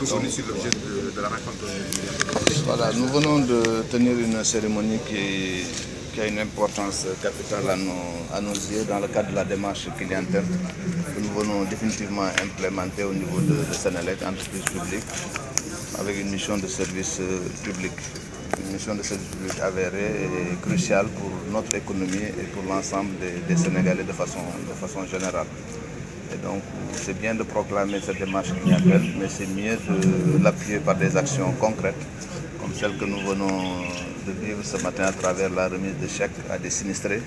vous revenez sur l'objet de la rencontre? Voilà, nous venons de tenir une cérémonie qui a une importance capitale à nos yeux dans le cadre de la démarche clientèle que nous venons définitivement implémenter au niveau de Senelec, entreprise publique, avec une mission de service public. Une mission de service public avérée et cruciale pour notre économie et pour l'ensemble des Sénégalais de façon générale. Et donc, c'est bien de proclamer cette démarche clientèle, mais c'est mieux de l'appuyer par des actions concrètes, comme celle que nous venons de vivre ce matin à travers la remise de chèques à des sinistrés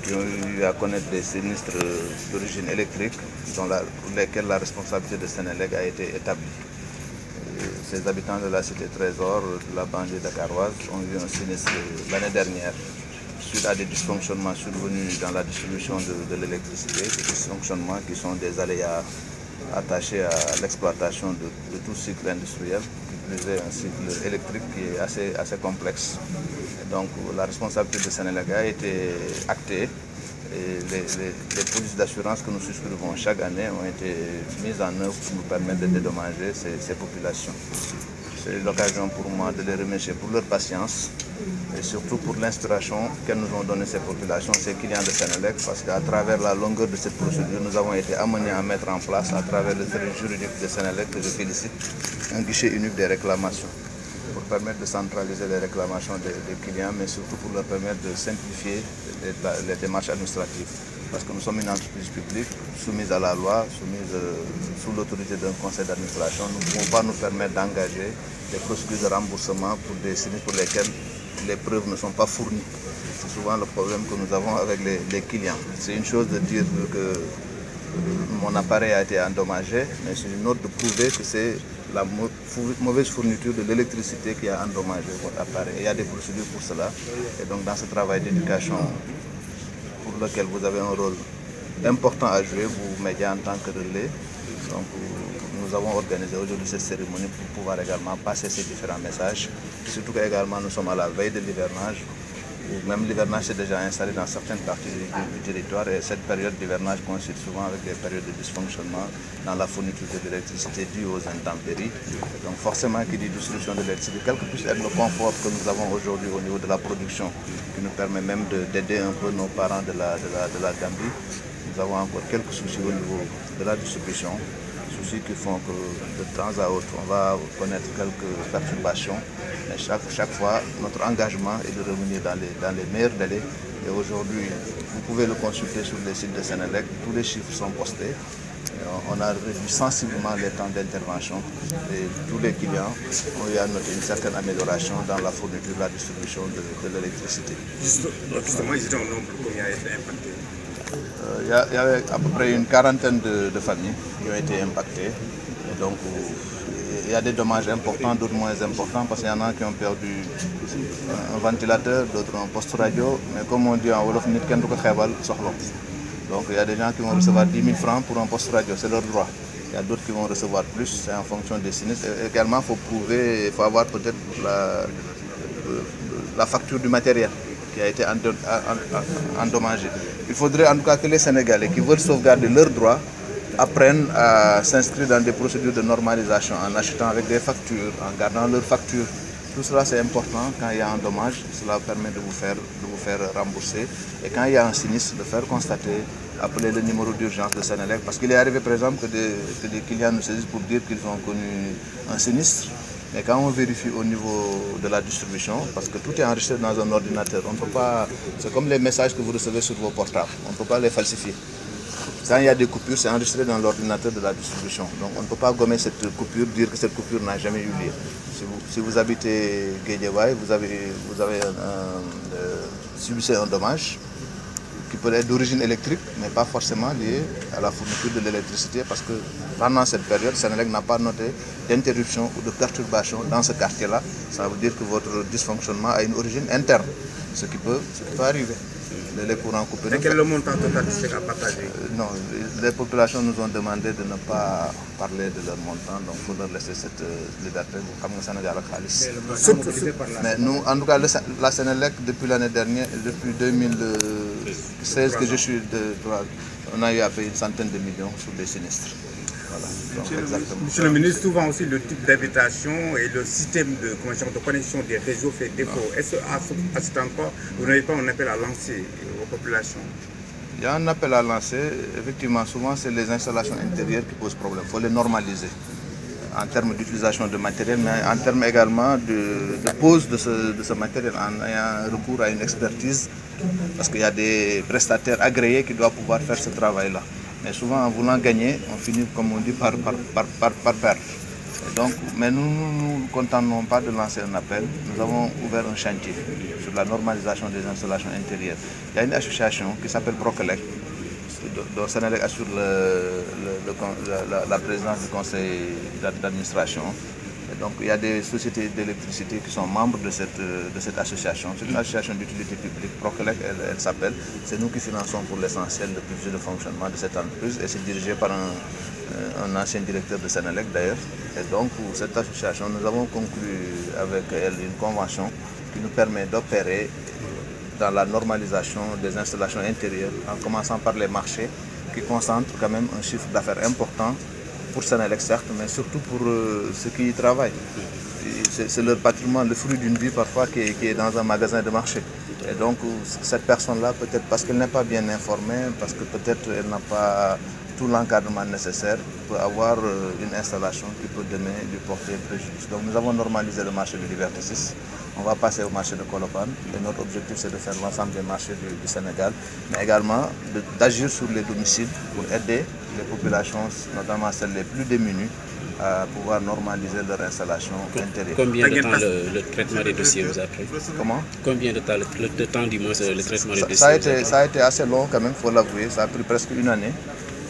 qui ont eu à connaître des sinistres d'origine électrique, pour lesquels la responsabilité de Senelec a été établie. Ces habitants de la cité Trésor, de la banlieue dakaroise, ont eu un sinistre l'année dernière suite à des dysfonctionnements survenus dans la distribution de l'électricité, des dysfonctionnements qui sont des aléas attachés à l'exploitation de tout cycle industriel, qui plus est un cycle électrique qui est assez complexe. Et donc la responsabilité de Senelec a été actée et les polices d'assurance que nous souscrivons chaque année ont été mises en œuvre pour nous permettre de dédommager ces populations. C'est l'occasion pour moi de les remercier pour leur patience et surtout pour l'inspiration qu'elles nous ont donné ces populations, ces clients de Senelec, parce qu'à travers la longueur de cette procédure, nous avons été amenés à mettre en place, à travers le service juridique de Senelec, que je félicite, un guichet unique des réclamations, pour permettre de centraliser les réclamations des clients, mais surtout pour leur permettre de simplifier les démarches administratives. Parce que nous sommes une entreprise publique soumise à la loi, soumise sous l'autorité d'un conseil d'administration. Nous ne pouvons pas nous permettre d'engager des procédures de remboursement pour des sinistres pour lesquels les preuves ne sont pas fournies. C'est souvent le problème que nous avons avec les clients. C'est une chose de dire que mon appareil a été endommagé, mais c'est une autre de prouver que c'est la mauvaise fourniture de l'électricité qui a endommagé votre appareil. Et il y a des procédures pour cela. Et donc dans ce travail d'éducation pour lequel vous avez un rôle important à jouer, vous médias en tant que relais, donc nous avons organisé aujourd'hui cette cérémonie pour pouvoir également passer ces différents messages. Surtout qu'également nous sommes à la veille de l'hivernage, où même l'hivernage s'est déjà installé dans certaines parties du territoire, et cette période d'hivernage coïncide souvent avec des périodes de dysfonctionnement dans la fourniture de l'électricité due aux intempéries. Donc forcément, qui dit distribution de l'électricité, quel que puisse être le confort que nous avons aujourd'hui au niveau de la production, qui nous permet même d'aider un peu nos parents de la Gambie, nous avons encore quelques soucis au niveau de la distribution, soucis qui font que de temps à autre, on va connaître quelques perturbations. Mais chaque fois, notre engagement est de revenir dans les meilleurs délais. Et aujourd'hui, vous pouvez le consulter sur les sites de Senelec, tous les chiffres sont postés. On a réduit sensiblement les temps d'intervention et tous les clients ont eu à noter une certaine amélioration dans la fourniture, la distribution de l'électricité. Justement, ils étaient en nombre, combien a été impacté? Il y avait à peu près une quarantaine de familles qui ont été impactées. Et donc, il y a des dommages importants, d'autres moins importants, parce qu'il y en a qui ont perdu un ventilateur, d'autres un poste radio. Mais comme on dit en Wolof, donc il y a des gens qui vont recevoir 10 000 francs pour un poste radio, c'est leur droit. Il y a d'autres qui vont recevoir plus, c'est en fonction des sinistres. Et également, il faut prouver, il faut avoir peut-être la facture du matériel qui a été endommagé. Il faudrait en tout cas que les Sénégalais qui veulent sauvegarder leurs droits apprennent à s'inscrire dans des procédures de normalisation en achetant avec des factures, en gardant leurs factures. Tout cela c'est important quand il y a un dommage, cela permet de vous faire rembourser. Et quand il y a un sinistre, de faire constater, appeler le numéro d'urgence de Senelec. Parce qu'il est arrivé par exemple que des clients nous saisissent pour dire qu'ils ont connu un sinistre. Mais quand on vérifie au niveau de la distribution, parce que tout est enregistré dans un ordinateur, on ne peut pas, c'est comme les messages que vous recevez sur vos portables, on ne peut pas les falsifier. Quand il y a des coupures, c'est enregistré dans l'ordinateur de la distribution. Donc on ne peut pas gommer cette coupure, dire que cette coupure n'a jamais eu lieu. Si vous habitez Guédiawaye, vous avez subissez un dommage qui peut être d'origine électrique, mais pas forcément lié à la fourniture de l'électricité, parce que pendant cette période, Senelec n'a pas noté d'interruption ou de perturbation dans ce quartier-là. Ça veut dire que votre dysfonctionnement a une origine interne, ce qui peut arriver. Les courants coupés. Et quel est le montant total à partager? Non, les populations nous ont demandé de ne pas parler de leur montant, donc il faut leur laisser cette liberté. Mais nous, en tout cas, la Senelec, depuis l'année dernière, depuis 2016 que je suis on a eu à payer une centaine de millions sur des sinistres. Voilà. Donc, Monsieur le ministre, souvent aussi le type d'habitation et le système de connexion des réseaux fait défaut. Est-ce qu'à cet endroit, vous n'avez pas un appel à lancer aux populations? Il y a un appel à lancer. Effectivement, souvent, c'est les installations intérieures qui posent problème. Il faut les normaliser en termes d'utilisation de matériel, mais en termes également de pose de ce matériel, en ayant recours à une expertise, parce qu'il y a des prestataires agréés qui doivent pouvoir faire ce travail-là. Mais souvent, en voulant gagner, on finit, comme on dit, par perdre. Donc, mais nous ne nous contentons pas de lancer un appel. Nous avons ouvert un chantier sur la normalisation des installations intérieures. Il y a une association qui s'appelle Procolec, dont Senelec assure la présidence du conseil d'administration. Donc il y a des sociétés d'électricité qui sont membres de cette association. C'est une association d'utilité publique, Procolec, elle s'appelle. C'est nous qui finançons pour l'essentiel le budget de fonctionnement de cette entreprise et c'est dirigé par un ancien directeur de Senelec d'ailleurs. Et donc pour cette association, nous avons conclu avec elle une convention qui nous permet d'opérer dans la normalisation des installations intérieures, en commençant par les marchés qui concentrent quand même un chiffre d'affaires important pour Senelec certes, mais surtout pour ceux qui y travaillent. C'est leur patrimoine, le fruit d'une vie parfois qui est dans un magasin de marché. Et donc cette personne-là, peut-être parce qu'elle n'est pas bien informée, parce que peut-être elle n'a pas tout l'encadrement nécessaire, peut avoir une installation qui peut demain lui porter préjudice. Donc nous avons normalisé le marché de Liberté 6. On va passer au marché de Colobane et notre objectif c'est de faire l'ensemble des marchés du Sénégal, mais également d'agir sur les domiciles pour aider les populations, notamment celles les plus démunies, à pouvoir normaliser leur installation intérieure. Combien de temps le traitement des dossiers vous a pris? Comment? Combien de temps du moins le traitement des dossiers? Ça a été assez long quand même, il faut l'avouer, ça a pris presque une année.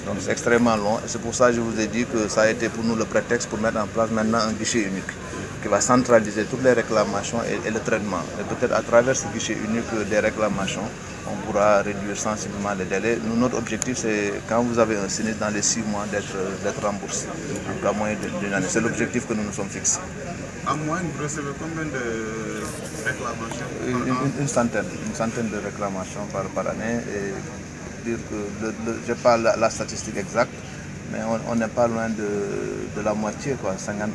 Donc c'est extrêmement long et c'est pour ça que je vous ai dit que ça a été pour nous le prétexte pour mettre en place maintenant un guichet unique qui va centraliser toutes les réclamations et le traitement. Et peut-être à travers ce guichet unique des réclamations, on pourra réduire sensiblement les délais. Nous, notre objectif, c'est quand vous avez un sinistre dans les 6 mois d'être remboursé, en à moyen d'une année. C'est l'objectif que nous nous sommes fixés. En moyenne, vous recevez combien de réclamations? Une centaine de réclamations par année. Et dire que je n'ai pas la statistique exacte, mais on n'est pas loin de la moitié, quoi, 50%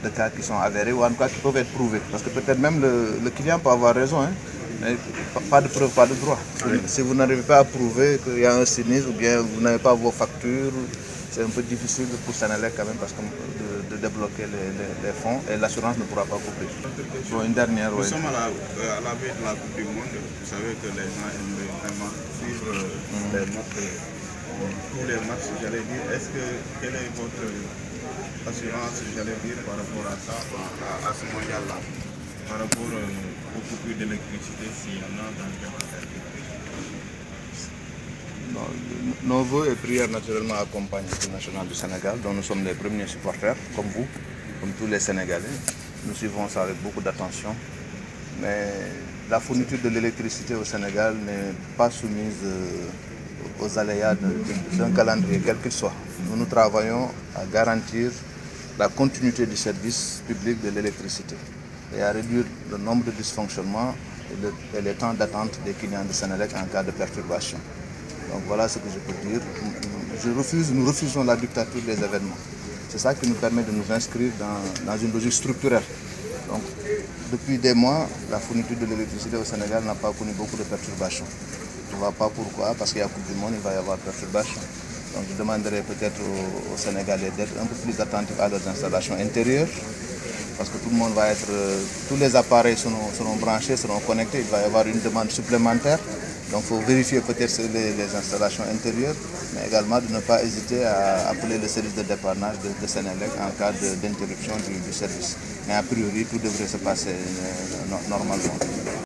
de cas qui sont avérés ou en tout cas qui peuvent être prouvés. Parce que peut-être même le client peut avoir raison, hein, mais pas de preuve, pas de droit. Si vous n'arrivez pas à prouver qu'il y a un sinistre ou bien vous n'avez pas vos factures, c'est un peu difficile pour Senelec quand même parce que de débloquer les fonds et l'assurance ne pourra pas couvrir. Bon, une dernière. Nous sommes à la veille de la Coupe du Monde. Vous savez que les gens aiment vraiment suivre les matchs, tous les matchs, j'allais dire. Quelle est votre assurance, j'allais dire, par rapport à ça, à ce mondial-là, par rapport au coupures d'électricité, s'il y en a dans le Nos vœux et prières naturellement accompagnent l'équipe nationale du Sénégal, dont nous sommes les premiers supporters, comme vous, comme tous les Sénégalais. Nous suivons ça avec beaucoup d'attention. Mais la fourniture de l'électricité au Sénégal n'est pas soumise aux aléas d'un calendrier, quel qu'il soit. Nous travaillons à garantir la continuité du service public de l'électricité et à réduire le nombre de dysfonctionnements et les temps d'attente des clients de Senelec en cas de perturbation. Donc voilà ce que je peux dire. Nous refusons la dictature des événements. C'est ça qui nous permet de nous inscrire dans une logique structurelle. Donc depuis des mois, la fourniture de l'électricité au Sénégal n'a pas connu beaucoup de perturbations. Je ne vois pas pourquoi, parce qu'il y a Coupe du Monde, il va y avoir perturbations. Donc je demanderai peut-être aux Sénégalais d'être un peu plus attentifs à leurs installations intérieures, parce que tout le monde va être, tous les appareils seront branchés, seront connectés, il va y avoir une demande supplémentaire. Donc il faut vérifier peut-être les installations intérieures, mais également de ne pas hésiter à appeler le service de dépannage de Senelec en cas d'interruption du service. Mais a priori, tout devrait se passer normalement.